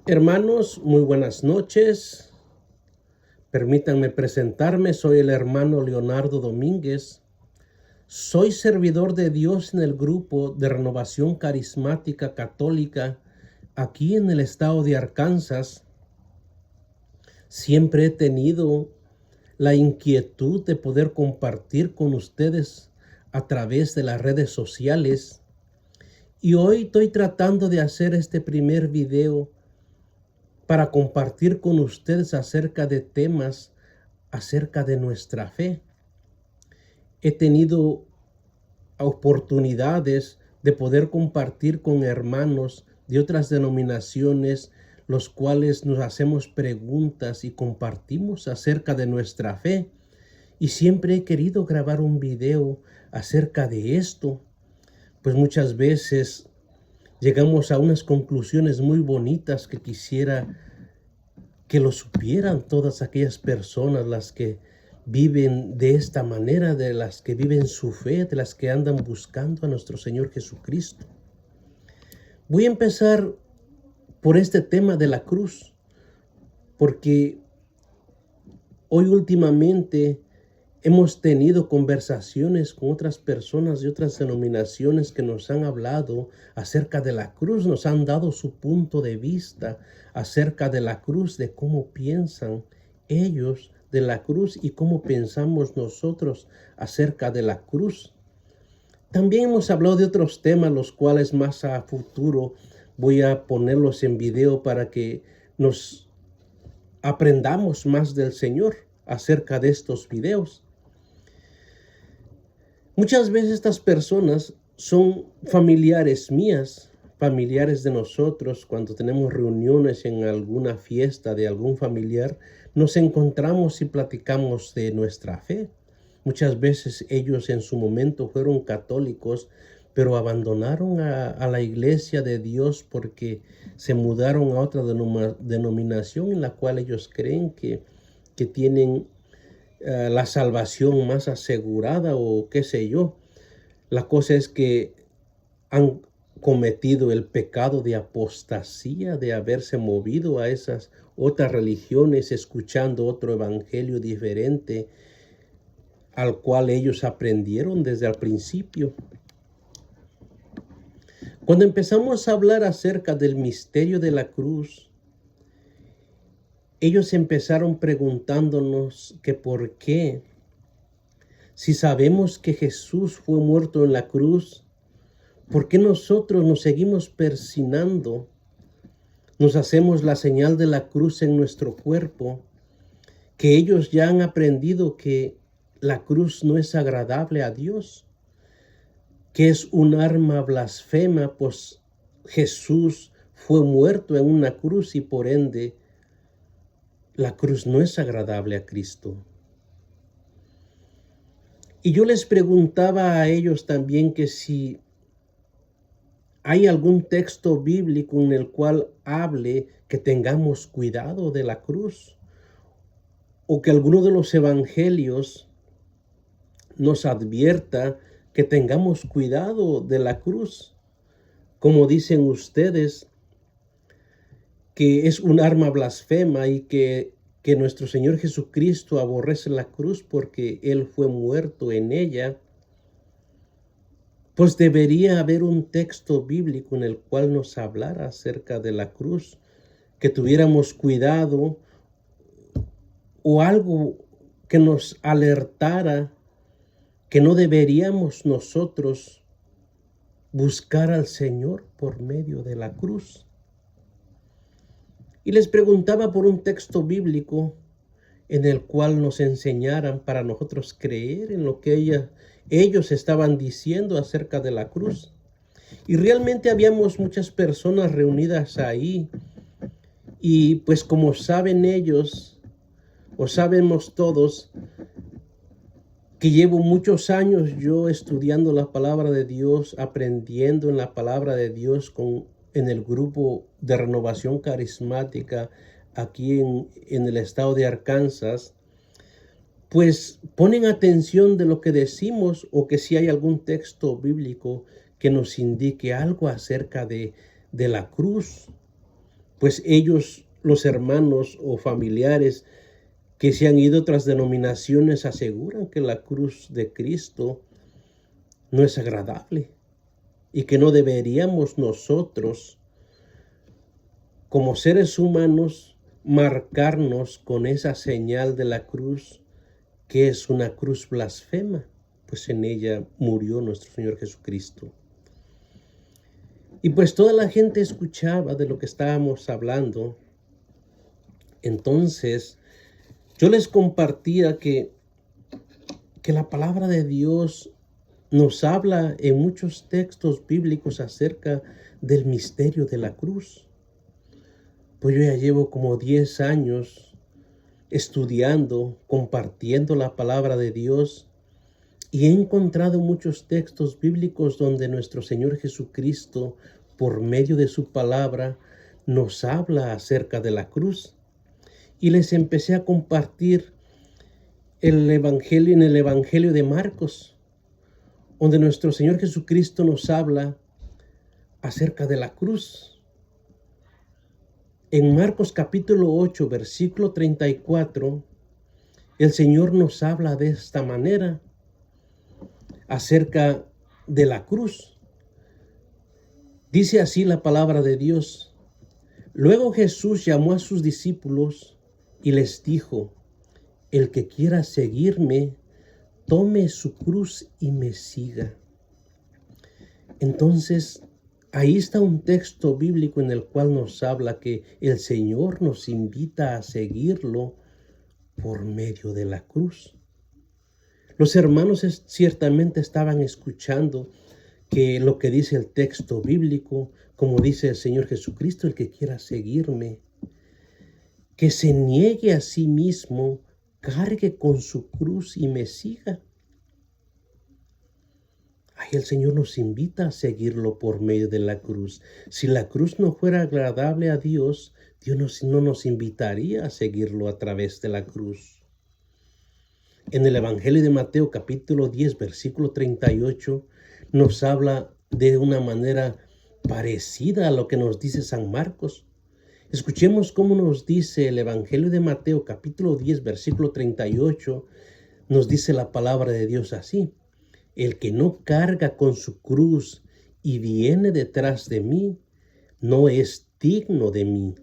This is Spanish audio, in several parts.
Hermanos, muy buenas noches. Permítanme presentarme. Soy el hermano Leonardo Domínguez. Soy servidor de Dios en el grupo de Renovación Carismática Católica aquí en el estado de Arkansas. Siempre he tenido la inquietud de poder compartir con ustedes a través de las redes sociales. Y hoy estoy tratando de hacer este primer video para compartir con ustedes acerca de temas acerca de nuestra fe. He tenido oportunidades de poder compartir con hermanos de otras denominaciones, los cuales nos hacemos preguntas y compartimos acerca de nuestra fe. Y siempre he querido grabar un video acerca de esto, pues muchas veces llegamos a unas conclusiones muy bonitas que quisiera que lo supieran todas aquellas personas, las que viven de esta manera, de las que viven su fe, de las que andan buscando a nuestro Señor Jesucristo. Voy a empezar por este tema de la cruz, porque hoy últimamente hemos tenido conversaciones con otras personas de otras denominaciones que nos han hablado acerca de la cruz, nos han dado su punto de vista acerca de la cruz, de cómo piensan ellos de la cruz y cómo pensamos nosotros acerca de la cruz. También hemos hablado de otros temas, los cuales más a futuro voy a ponerlos en video para que nos aprendamos más del Señor acerca de estos videos. Muchas veces estas personas son familiares mías, familiares de nosotros. Cuando tenemos reuniones en alguna fiesta de algún familiar, nos encontramos y platicamos de nuestra fe. Muchas veces ellos en su momento fueron católicos, pero abandonaron a la iglesia de Dios porque se mudaron a otra denominación en la cual ellos creen que tienen la salvación más asegurada o qué sé yo. La cosa es que han cometido el pecado de apostasía, de haberse movido a esas otras religiones, escuchando otro evangelio diferente al cual ellos aprendieron desde el principio. Cuando empezamos a hablar acerca del misterio de la cruz, ellos empezaron preguntándonos que por qué, si sabemos que Jesús fue muerto en la cruz, ¿por qué nosotros nos seguimos persinando? Nos hacemos la señal de la cruz en nuestro cuerpo, que ellos ya han aprendido que la cruz no es agradable a Dios, que es un arma blasfema, pues Jesús fue muerto en una cruz y por ende la cruz no es agradable a Cristo. Y yo les preguntaba a ellos también que si hay algún texto bíblico en el cual hable que tengamos cuidado de la cruz, o que alguno de los evangelios nos advierta que tengamos cuidado de la cruz, como dicen ustedes, que es un arma blasfema y que nuestro Señor Jesucristo aborrece la cruz porque Él fue muerto en ella. Pues debería haber un texto bíblico en el cual nos hablara acerca de la cruz, que tuviéramos cuidado, o algo que nos alertara que no deberíamos nosotros buscar al Señor por medio de la cruz. Y les preguntaba por un texto bíblico en el cual nos enseñaran para nosotros creer en lo que ellos estaban diciendo acerca de la cruz. Y realmente habíamos muchas personas reunidas ahí. Y pues como saben ellos, o sabemos todos, que llevo muchos años yo estudiando la palabra de Dios, aprendiendo en la palabra de Dios en el grupo de Renovación Carismática aquí en el estado de Arkansas, pues ponen atención de lo que decimos, o que si hay algún texto bíblico que nos indique algo acerca de la cruz. pues ellos, los hermanos o familiares que se han ido a otras denominaciones, aseguran que la cruz de Cristo no es agradable y que no deberíamos nosotros, como seres humanos, marcarnos con esa señal de la cruz, que es una cruz blasfema, pues en ella murió nuestro Señor Jesucristo. Y pues toda la gente escuchaba de lo que estábamos hablando. Entonces, yo les compartía que la palabra de Dios nos habla en muchos textos bíblicos acerca del misterio de la cruz. Pues yo ya llevo como 10 años estudiando, compartiendo la palabra de Dios, y he encontrado muchos textos bíblicos donde nuestro Señor Jesucristo, por medio de su palabra, nos habla acerca de la cruz. Y les empecé a compartir el Evangelio en el Evangelio de Marcos, donde nuestro Señor Jesucristo nos habla acerca de la cruz. En Marcos capítulo 8, versículo 34, el Señor nos habla de esta manera acerca de la cruz. Dice así la palabra de Dios: luego Jesús llamó a sus discípulos y les dijo: el que quiera seguirme, tome su cruz y me siga. Entonces, ahí está un texto bíblico en el cual nos habla que el Señor nos invita a seguirlo por medio de la cruz. Los hermanos ciertamente estaban escuchando que lo que dice el texto bíblico, como dice el Señor Jesucristo: el que quiera seguirme, que se niegue a sí mismo, cargue con su cruz y me siga. Ahí el Señor nos invita a seguirlo por medio de la cruz. Si la cruz no fuera agradable a Dios, Dios no nos invitaría a seguirlo a través de la cruz. En el Evangelio de Mateo capítulo 10, versículo 38, nos habla de una manera parecida a lo que nos dice San Marcos. Escuchemos cómo nos dice el Evangelio de Mateo capítulo 10, versículo 38. Nos dice la palabra de Dios así: el que no carga con su cruz y viene detrás de mí, no es digno de mí.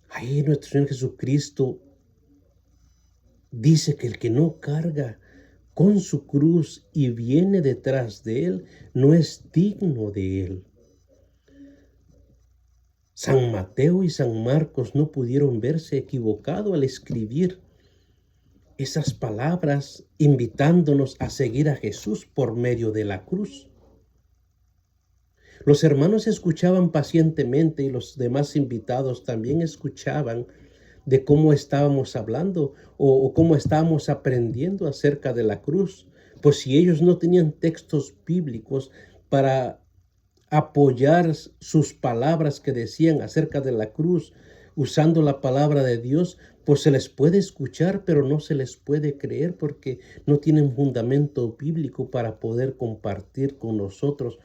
Ahí nuestro Señor Jesucristo dice que el que no carga con su cruz y viene detrás de él, no es digno de él. San Mateo y San Marcos no pudieron verse equivocados al escribir esas palabras invitándonos a seguir a Jesús por medio de la cruz. Los hermanos escuchaban pacientemente y los demás invitados también escuchaban de cómo estábamos hablando o cómo estábamos aprendiendo acerca de la cruz. Pues si ellos no tenían textos bíblicos para apoyar sus palabras que decían acerca de la cruz, usando la palabra de Dios, pues se les puede escuchar, pero no se les puede creer porque no tienen fundamento bíblico para poder compartir con nosotros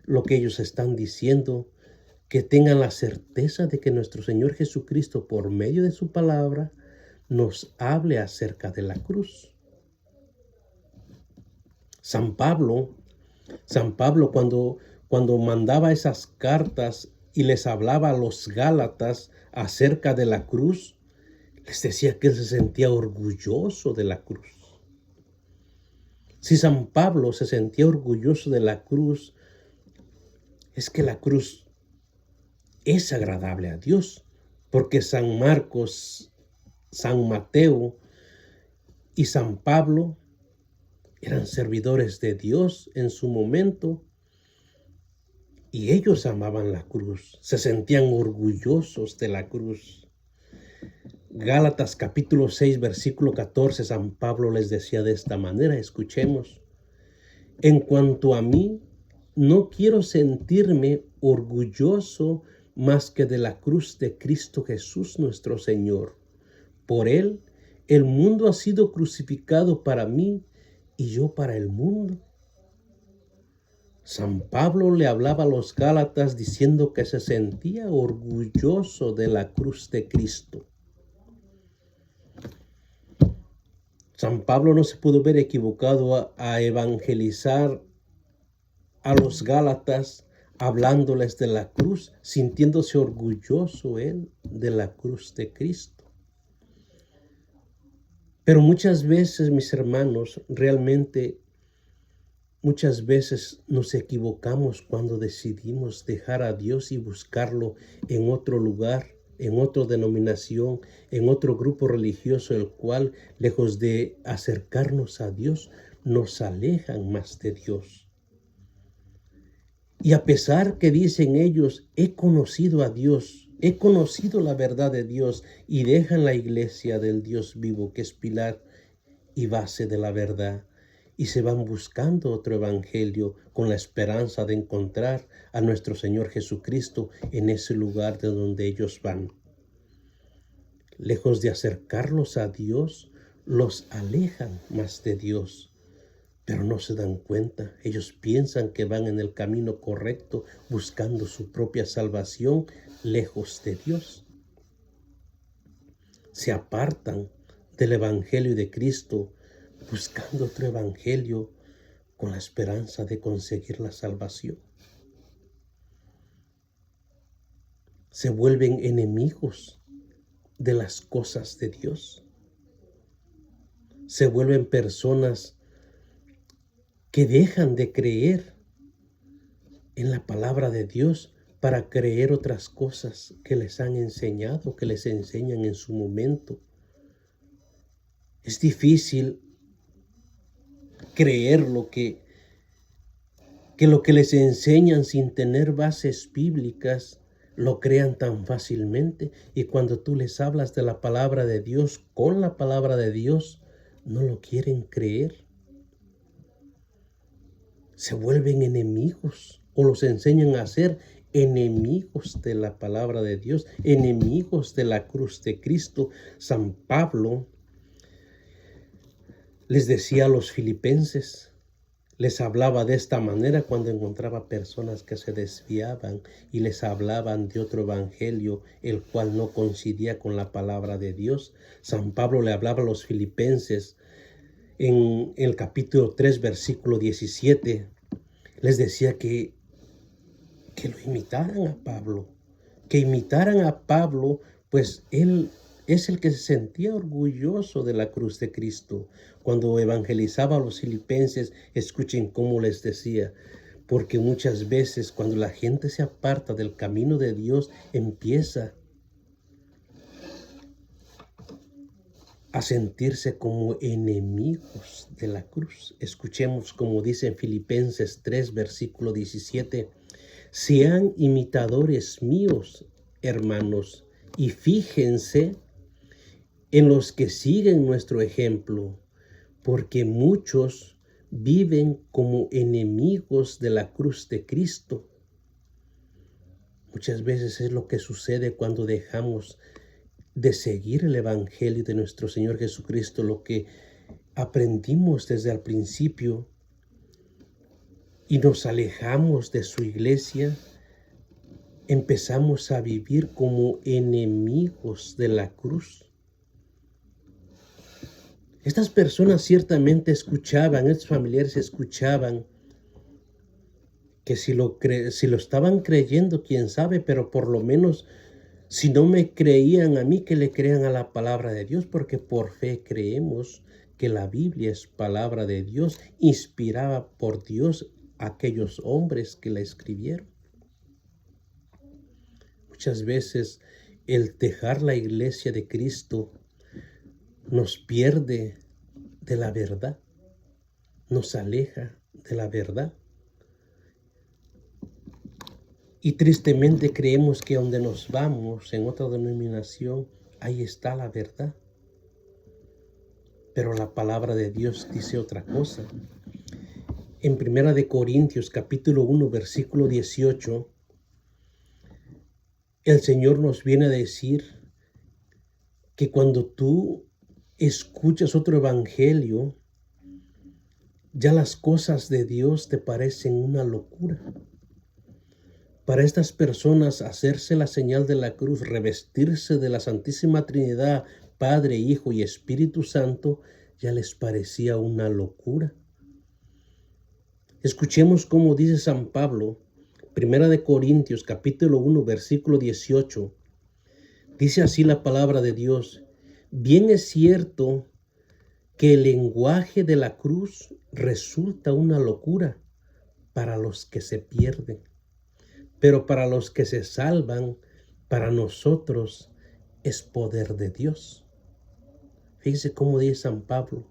lo que ellos están diciendo. Que tengan la certeza de que nuestro Señor Jesucristo, por medio de su palabra, nos hable acerca de la cruz. San Pablo cuando mandaba esas cartas y les hablaba a los Gálatas acerca de la cruz, les decía que él se sentía orgulloso de la cruz. Si San Pablo se sentía orgulloso de la cruz, es que la cruz es agradable a Dios, porque San Marcos, San Mateo y San Pablo eran servidores de Dios en su momento y ellos amaban la cruz, se sentían orgullosos de la cruz. Gálatas capítulo 6, versículo 14, San Pablo les decía de esta manera, escuchemos: en cuanto a mí, no quiero sentirme orgulloso más que de la cruz de Cristo Jesús nuestro Señor. Por él, el mundo ha sido crucificado para mí y yo para el mundo. San Pablo le hablaba a los Gálatas diciendo que se sentía orgulloso de la cruz de Cristo. San Pablo no se pudo ver equivocado a evangelizar a los Gálatas hablándoles de la cruz, sintiéndose orgulloso él de la cruz de Cristo. Pero muchas veces, mis hermanos, realmente muchas veces nos equivocamos cuando decidimos dejar a Dios y buscarlo en otro lugar, en otra denominación, en otro grupo religioso, el cual, lejos de acercarnos a Dios, nos alejan más de Dios. Y a pesar que dicen ellos, he conocido a Dios, he conocido la verdad de Dios, y dejan la iglesia del Dios vivo, que es pilar y base de la verdad, y se van buscando otro evangelio con la esperanza de encontrar a nuestro Señor Jesucristo en ese lugar de donde ellos van. Lejos de acercarlos a Dios, los alejan más de Dios, pero no se dan cuenta. Ellos piensan que van en el camino correcto, buscando su propia salvación lejos de Dios. Se apartan del evangelio de Cristo, buscando otro evangelio con la esperanza de conseguir la salvación. Se vuelven enemigos de las cosas de Dios. Se vuelven personas que dejan de creer en la palabra de Dios para creer otras cosas que les han enseñado, que les enseñan en su momento. Es difícil creer lo que les enseñan sin tener bases bíblicas, lo crean tan fácilmente. Y cuando tú les hablas de la palabra de Dios, con la palabra de Dios, no lo quieren creer. Se vuelven enemigos o los enseñan a ser enemigos de la palabra de Dios, enemigos de la cruz de Cristo. San Pablo les decía a los filipenses, les hablaba de esta manera cuando encontraba personas que se desviaban y les hablaban de otro evangelio, el cual no coincidía con la palabra de Dios. San Pablo le hablaba a los filipenses en el capítulo 3, versículo 17. Les decía que lo imitaran a Pablo, pues él es el que se sentía orgulloso de la cruz de Cristo. Cuando evangelizaba a los filipenses, escuchen cómo les decía, porque muchas veces cuando la gente se aparta del camino de Dios, empieza a sentirse como enemigos de la cruz. Escuchemos como dice en Filipenses 3, versículo 17, sean imitadores míos, hermanos, y fíjense en los que siguen nuestro ejemplo, porque muchos viven como enemigos de la cruz de Cristo. Muchas veces es lo que sucede cuando dejamos de seguir el evangelio de nuestro Señor Jesucristo, lo que aprendimos desde el principio, y nos alejamos de su iglesia. Empezamos a vivir como enemigos de la cruz. Estas personas ciertamente escuchaban, estos familiares escuchaban que si lo estaban creyendo, quién sabe, pero por lo menos si no me creían a mí, que le crean a la palabra de Dios, porque por fe creemos que la Biblia es palabra de Dios, inspirada por Dios a aquellos hombres que la escribieron. Muchas veces el dejar la iglesia de Cristo nos pierde de la verdad, nos aleja de la verdad. Y tristemente creemos que donde nos vamos, en otra denominación, ahí está la verdad. Pero la palabra de Dios dice otra cosa. En 1 Corintios capítulo 1, versículo 18, el Señor nos viene a decir que cuando tú escuchas otro evangelio, ya las cosas de Dios te parecen una locura. Para estas personas, hacerse la señal de la cruz, revestirse de la Santísima Trinidad, Padre, Hijo y Espíritu Santo, ya les parecía una locura. Escuchemos cómo dice San Pablo, 1 Corintios capítulo 1, versículo 18. Dice así la palabra de Dios: bien es cierto que el lenguaje de la cruz resulta una locura para los que se pierden, pero para los que se salvan, para nosotros es poder de Dios. Fíjense cómo dice San Pablo.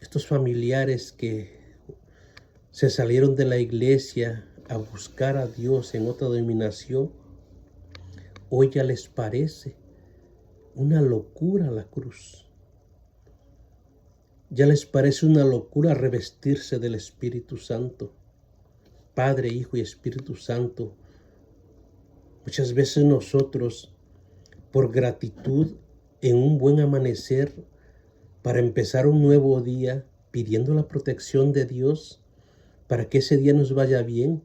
Estos familiares que se salieron de la iglesia a buscar a Dios en otra denominación, hoy ya les parece una locura la cruz. Ya les parece una locura revestirse del Espíritu Santo. Padre, Hijo y Espíritu Santo. Muchas veces nosotros, por gratitud en un buen amanecer, para empezar un nuevo día, pidiendo la protección de Dios, para que ese día nos vaya bien,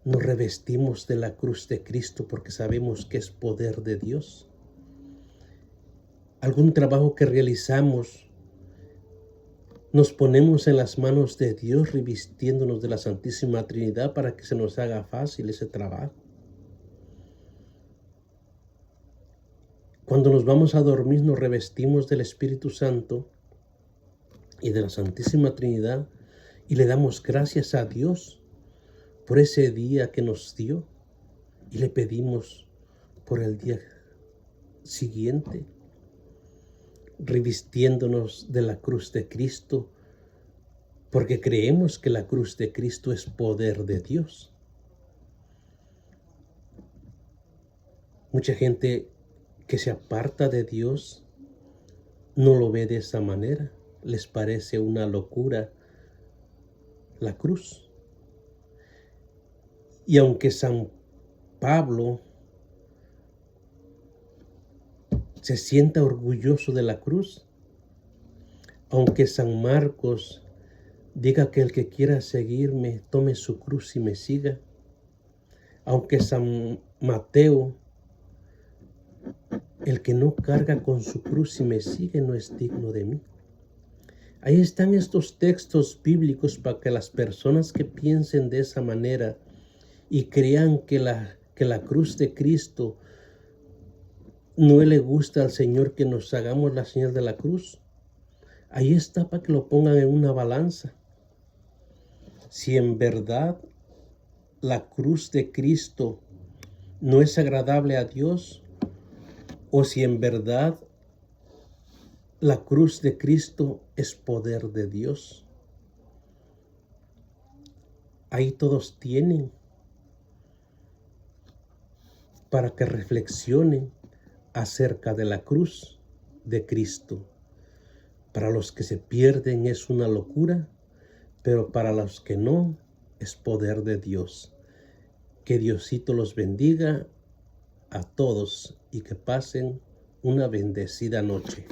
nos revestimos de la cruz de Cristo porque sabemos que es poder de Dios. Algún trabajo que realizamos, nos ponemos en las manos de Dios, revistiéndonos de la Santísima Trinidad para que se nos haga fácil ese trabajo. Cuando nos vamos a dormir, nos revestimos del Espíritu Santo y de la Santísima Trinidad y le damos gracias a Dios por ese día que nos dio y le pedimos por el día siguiente, revistiéndonos de la cruz de Cristo, porque creemos que la cruz de Cristo es poder de Dios. Mucha gente que se aparta de Dios no lo ve de esa manera. Les parece una locura la cruz. Y aunque San Pablo se sienta orgulloso de la cruz, aunque San Marcos diga que el que quiera seguirme tome su cruz y me siga, aunque San Mateo, el que no carga con su cruz y me sigue no es digno de mí. Ahí están estos textos bíblicos para que las personas que piensen de esa manera y crean que la cruz de Cristo no le gusta al Señor que nos hagamos la señal de la cruz. Ahí está para que lo pongan en una balanza. Si en verdad la cruz de Cristo no es agradable a Dios, o si en verdad la cruz de Cristo es poder de Dios. Ahí todos tienen para que reflexionen acerca de la cruz de Cristo. Para los que se pierden es una locura, pero para los que no, es poder de Dios. Que Diosito los bendiga a todos y que pasen una bendecida noche.